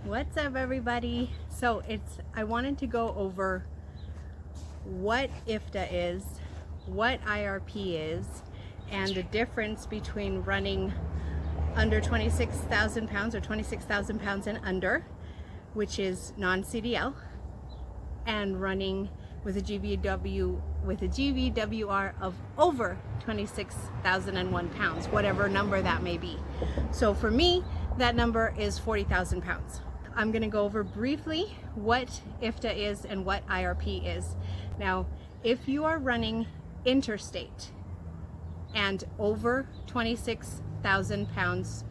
What's up, everybody? So I wanted to go over what IFTA is, what IRP is, and the difference between running under 26,000 pounds or 26,000 pounds and under, which is non-CDL, and running with a GVWR of over 26,001 pounds, whatever number that may be. So for me, that number is 40,000 pounds. I'm going to go over briefly what IFTA is and what IRP is. Now, if you are running interstate and over 26,000 pounds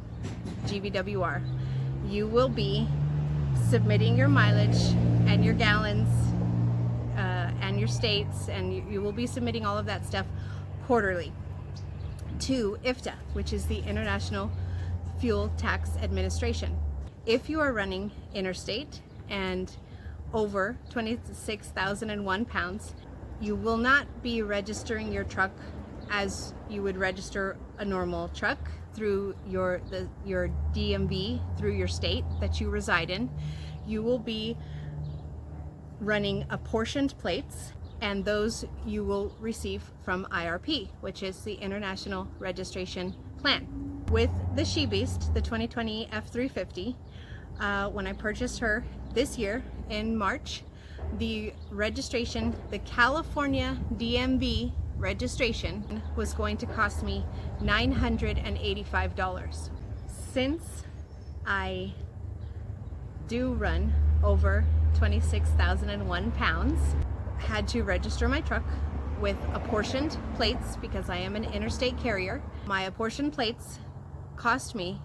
GVWR, you will be submitting your mileage and your gallons and your states, and you will be submitting all of that stuff quarterly to IFTA, which is the International Fuel Tax Administration. If you are running interstate and over 26,001 pounds, you will not be registering your truck as you would register a normal truck through your DMV, through your state that you reside in. You will be running apportioned plates, and those you will receive from IRP, which is the International Registration Plan. With the She Beast, the 2020 F350, when I purchased her this year in March, the registration, the California DMV registration, was going to cost me $985. Since I do run over 26,001 pounds, had to register my truck with apportioned plates because I am an interstate carrier. My apportioned plates cost me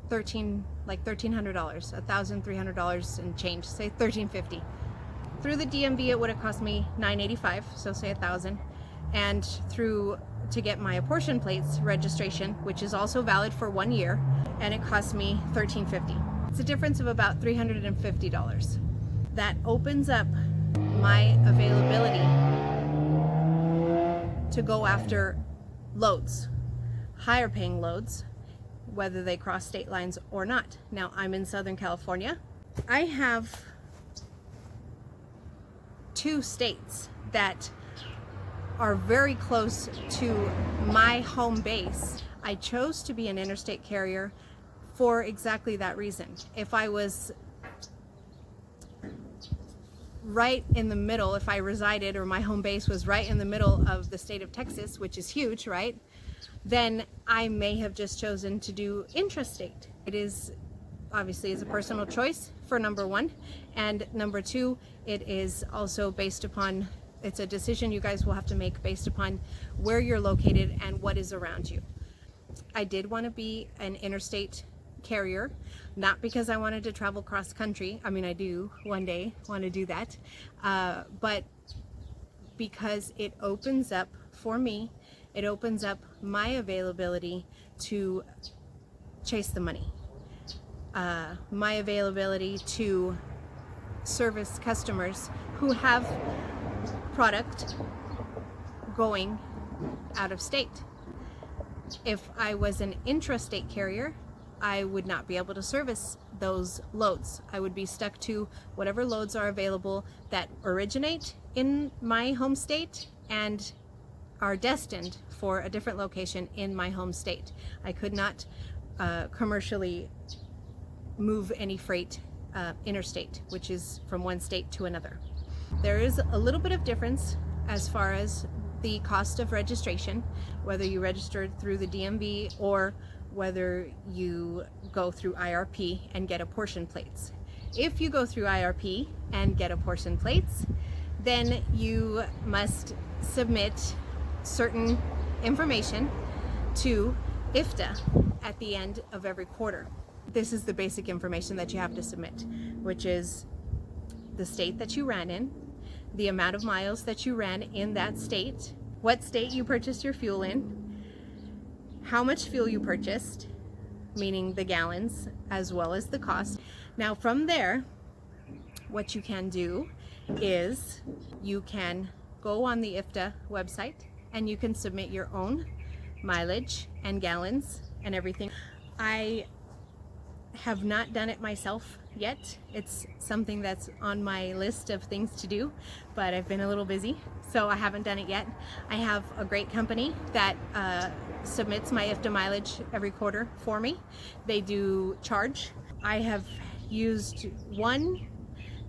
$1,300, $1,300 and change, say $1,350. Through the DMV, it would have cost me $985, so say $1,000. And to get my apportion plates registration, which is also valid for 1 year, and it cost me $1,350. It's a difference of about $350. That opens up my availability to go after loads, higher paying loads, whether they cross state lines or not. Now, I'm in Southern California. I have 2 states that are very close to my home base. I chose to be an interstate carrier for exactly that reason. If I was right in the middle, if I resided or my home base was right in the middle of the state of Texas, which is huge, right? Then I may have just chosen to do intrastate. It is obviously is a personal choice for number one, and number two, it is also based upon, it's a decision you guys will have to make based upon where you're located and what is around you. I did want to be an interstate carrier, not because I wanted to travel cross country. I mean, I do one day want to do that, but because it opens up for me, it opens up my availability to chase the money, my availability to service customers who have product going out of state. If I was an intrastate carrier, I would not be able to service those loads. I would be stuck to whatever loads are available that originate in my home state and are destined for a different location in my home state. I could not commercially move any freight interstate, which is from one state to another. There is a little bit of difference as far as the cost of registration, whether you registered through the DMV or whether you go through IRP and get apportion plates. If you go through IRP and get apportion plates, then you must submit certain information to IFTA at the end of every quarter. This is the basic information that you have to submit, which is the state that you ran in, the amount of miles that you ran in that state, what state you purchased your fuel in, how much fuel you purchased, meaning the gallons, as well as the cost. Now from there, what you can do is you can go on the IFTA website and you can submit your own mileage and gallons and everything. I have not done it myself yet. It's something that's on my list of things to do, but I've been a little busy, so I haven't done it yet. I have a great company that submits my IFTA mileage every quarter for me. They do charge. I have used one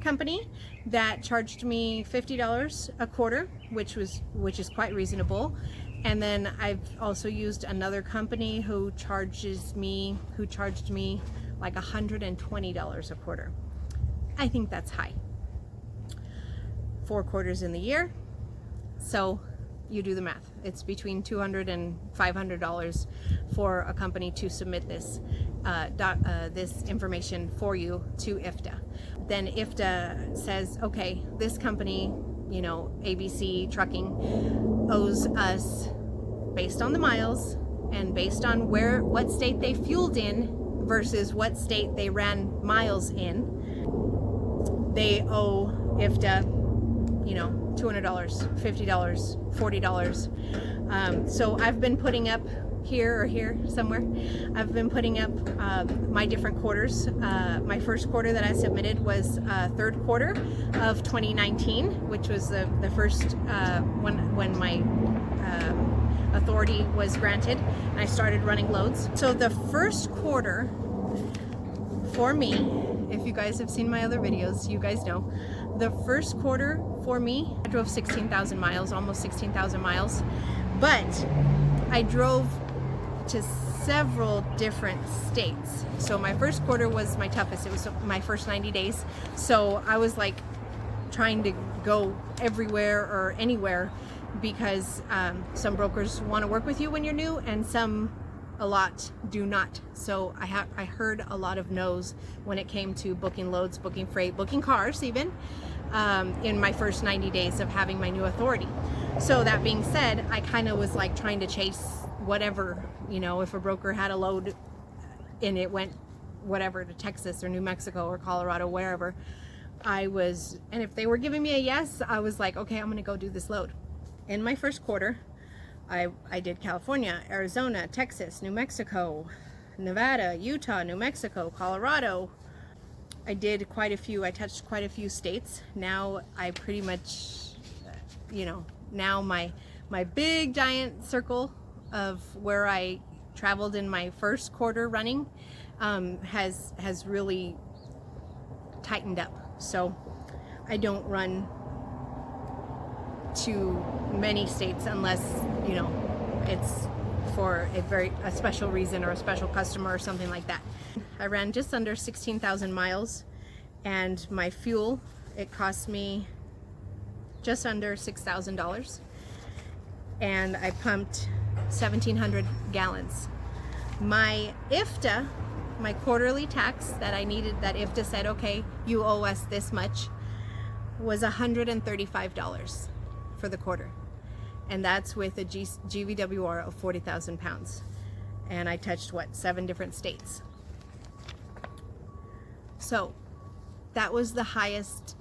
company that charged me $50 a quarter, which is quite reasonable. And then I've also used another company who charged me like $120 a quarter. I think that's high. 4 quarters in the year, so you do the math. It's between $200 and $500 for a company to submit this this information for you to IFTA. Then IFTA says, okay, this company, you know, ABC Trucking, owes us, based on the miles and based on what state they fueled in versus what state they ran miles in, they owe IFTA, you know, $200, $50, $40. So I've been putting up here or here somewhere, I've been putting up my different quarters. My first quarter that I submitted was third quarter of 2019, which was the first when my authority was granted and I started running loads. So the first quarter for me, if you guys have seen my other videos, you guys know, the first quarter for me, I drove 16,000 miles, almost 16,000 miles, but I drove to several different states. So my first quarter was my toughest. It was my first 90 days. So I was like trying to go everywhere or anywhere, because some brokers want to work with you when you're new and a lot do not. So I heard a lot of no's when it came to booking loads, booking freight, booking cars even, in my first 90 days of having my new authority. So that being said, I kind of was like trying to chase whatever, you know, if a broker had a load and it went whatever to Texas or New Mexico or Colorado, wherever, and if they were giving me a yes, I was like, okay, I'm gonna go do this load. In my first quarter, I did California, Arizona, Texas, New Mexico, Nevada, Utah, New Mexico, Colorado. I did quite a few, I touched quite a few states. Now I pretty much, you know, now my big giant circle of where I traveled in my first quarter running has really tightened up. So I don't run to many states unless, you know, it's for a special reason or a special customer or something like that. I ran just under 16,000 miles, and my fuel, it cost me just under $6,000, and I pumped 1,700 gallons. My IFTA, my quarterly tax that I needed, that IFTA said, okay, you owe us this much, was $135 for the quarter. And that's with a GVWR of 40,000 pounds. And I touched, what, 7 different states. So that was the highest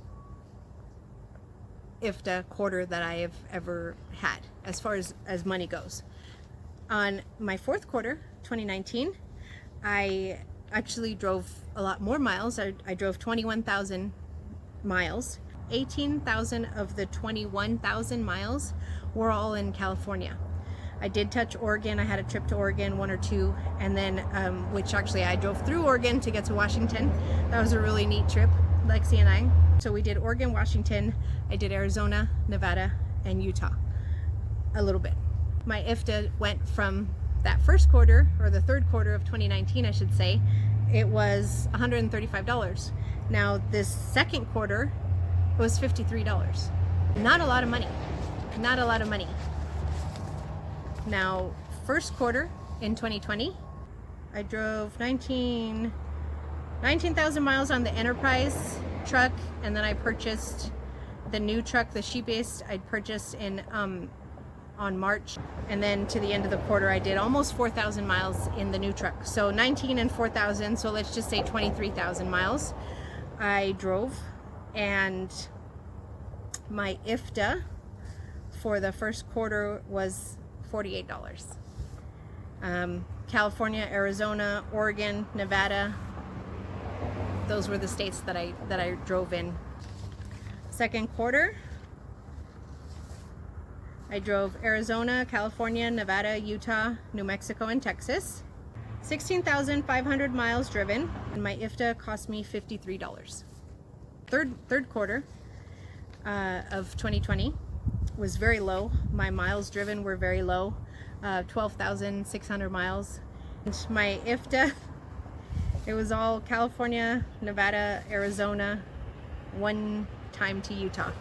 IFTA quarter that I have ever had as far as money goes. On my fourth quarter, 2019, I actually drove a lot more miles. I drove 21,000 miles. 18,000 of the 21,000 miles were all in California. I did touch Oregon. I had a trip to Oregon, 1 or 2, and then which actually I drove through Oregon to get to Washington. That was a really neat trip, Lexi and I. So we did Oregon, Washington. I did Arizona, Nevada, and Utah a little bit. My IFTA went from that first quarter, or the third quarter of 2019, I should say, it was $135. Now this second quarter was $53. Not a lot of money. Not a lot of money. Now, first quarter in 2020, I drove 19,000 miles on the Enterprise truck, and then I purchased the new truck, the sheep-based, I purchased in on March, and then to the end of the quarter I did almost 4,000 miles in the new truck. So 19 and 4,000, so let's just say 23,000 miles I drove, and my IFTA for the first quarter was $48. California, Arizona, Oregon, Nevada, those were the states that I drove in. Second quarter, I drove Arizona, California, Nevada, Utah, New Mexico, and Texas. 16,500 miles driven, and my IFTA cost me $53. Third quarter of 2020 was very low. My miles driven were very low, 12,600 miles. And my IFTA, it was all California, Nevada, Arizona, one time to Utah.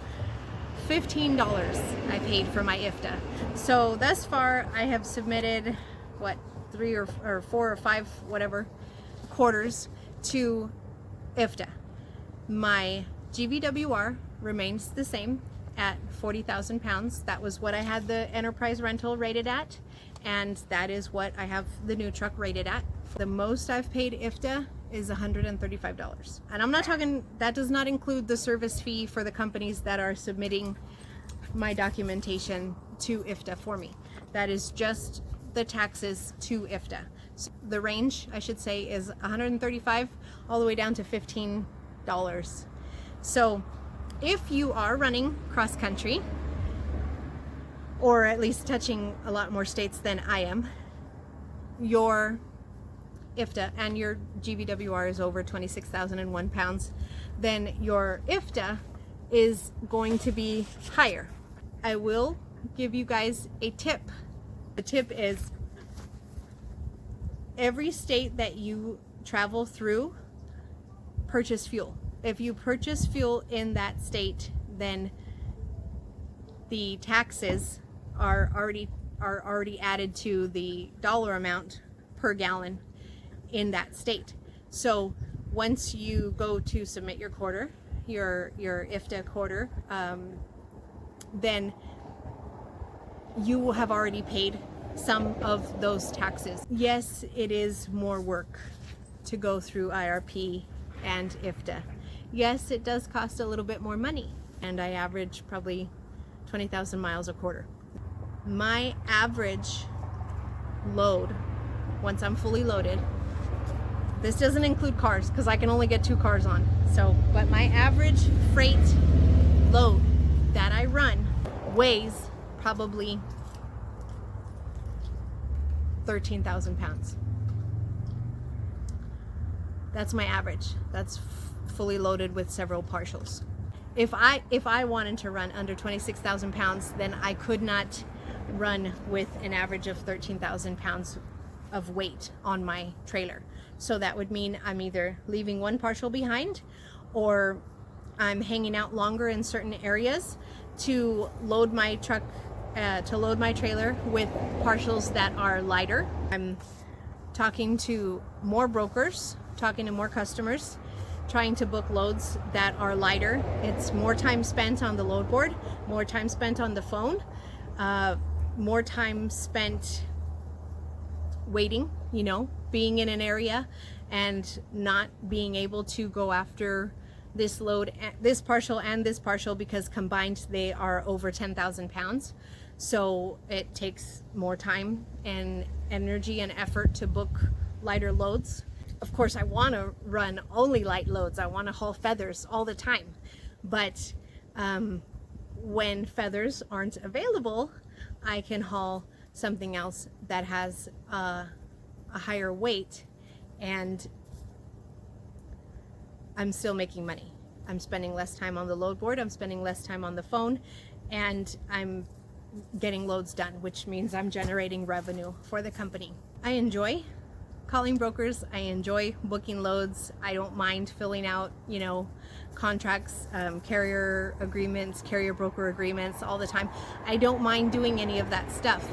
$15 I paid for my IFTA. So thus far I have submitted, what, 3 or 4 or 5 whatever quarters to IFTA. My GVWR remains the same at 40,000 pounds. That was what I had the enterprise rental rated at, and that is what I have the new truck rated at. The most I've paid IFTA is $135. And I'm not talking, that does not include the service fee for the companies that are submitting my documentation to IFTA for me. That is just the taxes to IFTA. So the range, I should say, is $135 all the way down to $15. So if you are running cross country, or at least touching a lot more states than I am, your IFTA and your GVWR is over 26,001 pounds, then your IFTA is going to be higher. I will give you guys a tip. The tip is, every state that you travel through, purchase fuel. If you purchase fuel in that state, then the taxes are already added to the dollar amount per gallon in that state. So once you go to submit your quarter, your IFTA quarter, then you will have already paid some of those taxes. Yes, it is more work to go through IRP and IFTA. Yes, it does cost a little bit more money, and I average probably 20,000 miles a quarter. My average load, once I'm fully loaded, this doesn't include cars because I can only get 2 cars on. So, but my average freight load that I run weighs probably 13,000 pounds. That's my average. That's fully loaded with several partials. If I wanted to run under 26,000 pounds, then I could not run with an average of 13,000 pounds of weight on my trailer. So that would mean I'm either leaving one partial behind, or I'm hanging out longer in certain areas to load my truck, to load my trailer with partials that are lighter. I'm talking to more brokers, talking to more customers, trying to book loads that are lighter. It's more time spent on the load board, more time spent on the phone, more time spent waiting, you know, being in an area and not being able to go after this load, this partial and this partial, because combined they are over 10,000 pounds. So it takes more time and energy and effort to book lighter loads. Of course, I want to run only light loads. I want to haul feathers all the time. But when feathers aren't available, I can haul something else that has a higher weight, and I'm still making money. I'm spending less time on the load board, I'm spending less time on the phone, and I'm getting loads done, which means I'm generating revenue for the company. I enjoy calling brokers. I enjoy booking loads. I don't mind filling out, you know, contracts, carrier agreements, carrier broker agreements all the time. I don't mind doing any of that stuff.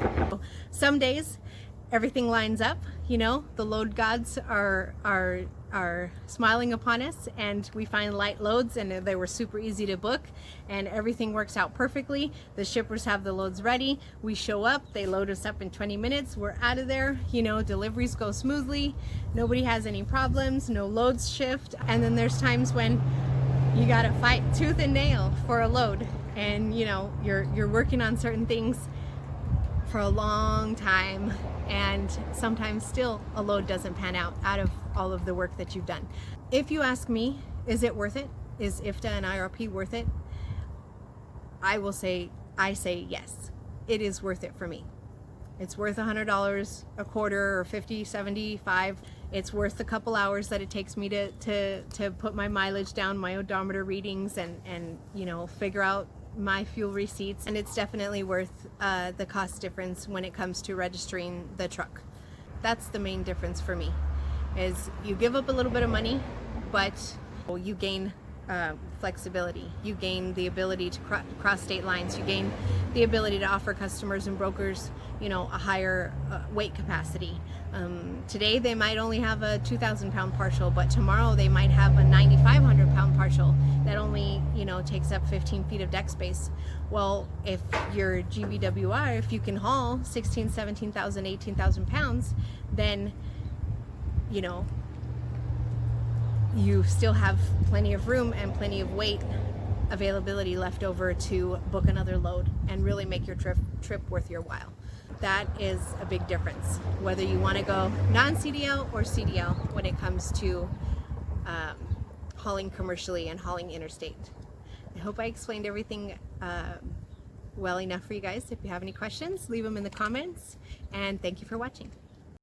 Some days everything lines up, you know, the load gods are smiling upon us, and we find light loads, and they were super easy to book, and everything works out perfectly. The shippers have the loads ready, we show up, they load us up in 20 minutes, we're out of there, you know, deliveries go smoothly, nobody has any problems, no loads shift. And then there's times when you gotta fight tooth and nail for a load, and you know, you're working on certain things for a long time, and sometimes still a load doesn't pan out of all of the work that you've done. If you ask me, is it worth it? Is IFTA and IRP worth it? I say yes. It is worth it for me. It's worth $100 a quarter or 50, 75. It's worth a couple hours that it takes me to put my mileage down, my odometer readings, and you know, figure out my fuel receipts. And it's definitely worth the cost difference when it comes to registering the truck. That's the main difference for me, is you give up a little bit of money, but you gain flexibility. You gain the ability to cross state lines. You gain the ability to offer customers and brokers, you know, a higher weight capacity. Today they might only have a 2,000 pound partial, but tomorrow they might have a 9,500 pound partial that only, you know, takes up 15 feet of deck space. Well, if you're GVWR, if you can haul 16, 17,000, 18,000 pounds, then, you know, you still have plenty of room and plenty of weight availability left over to book another load and really make your trip worth your while. That is a big difference, whether you want to go non-CDL or CDL when it comes to hauling commercially and hauling interstate. I hope I explained everything well enough for you guys. If you have any questions, leave them in the comments, and thank you for watching.